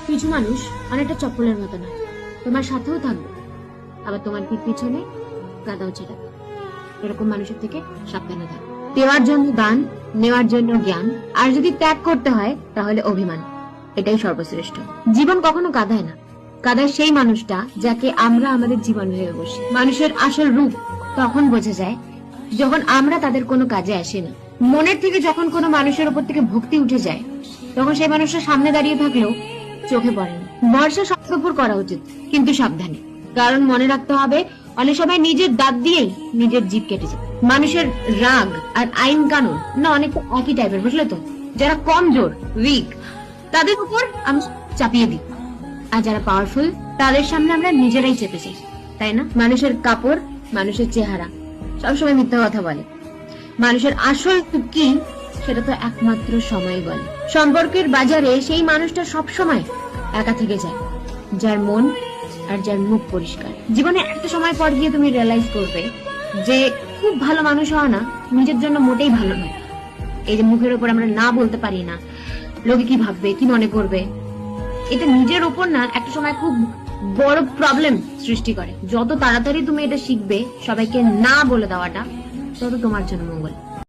কিছু মানুষ অনেকটা চপ্পলের মতো না, তোমার সাথেও থাকবে, আবার তোমার পিঠ পিছনে গাদাও ছেড়াবে। এরকম মানুষের থেকে সাবধানে থাকো। দেওয়ার জন্য দান, নেওয়ার জন্য জ্ঞান, আর যদি ত্যাগ করতে হয় তাহলে অভিমান, এটাই সর্বশ্রেষ্ঠ। জীবন কখনো কাঁদায় না, কাঁদায় সেই মানুষটা যাকে আমরা আমাদের জীবন ভেবে বসি। মানুষের আসল রূপ তখন বোঝা যায় যখন আমরা তাদের কোনো কাজে আসি না। মনের থেকে যখন কোনো মানুষের উপর থেকে ভক্তি উঠে যায়, তখন সেই মানুষটা সামনে দাঁড়িয়ে থাকলেও চোখে পড়ে না। বর্ষা শক্তপুর করা উচিত, কিন্তু সাবধানে, কারণ মনে রাখতে হবে অনেক সময় নিজের দাঁত দিয়েই নিজের জিভ কেটে যায়। মানুষের রাগ আর আইন কানুন না অনেকটা একই টাইপের, বুঝলে তো? যারা কমজোর, উইক, তাদের উপর আমরা চাপিয়ে দিই, আর যারা পাওয়ারফুল তাদের সামনে আমরা নিজেরাই চেপে যাই, তাই না? মানুষের কাপড়, মানুষের চেহারা সবসময় মিথ্যা কথা বলে। মানুষের আসল কি সেটা তো একমাত্র সময় বলে। সম্পর্কের বাজারে সেই মানুষটা সবসময় একা থেকে যায়, যার মন আর যার মুখ পরিষ্কার। জীবনে একটা সময় পর গিয়ে তুমি রিয়েলাইজ করবে যে খুব ভালো মানুষ হওয়া না নিজের জন্য মোটেই ভালো নয়। এই যে মুখের উপর আমরা না বলতে পারি না, লোকে কি ভাববে, কি মনে করবে, এটা নিজের উপর না একটা সময় খুব বড় প্রবলেম সৃষ্টি করে। যত তাড়াতাড়ি তুমি এটা শিখবে সবাইকে না বলে দেওয়াটা, তত তোমার জন্য মঙ্গল।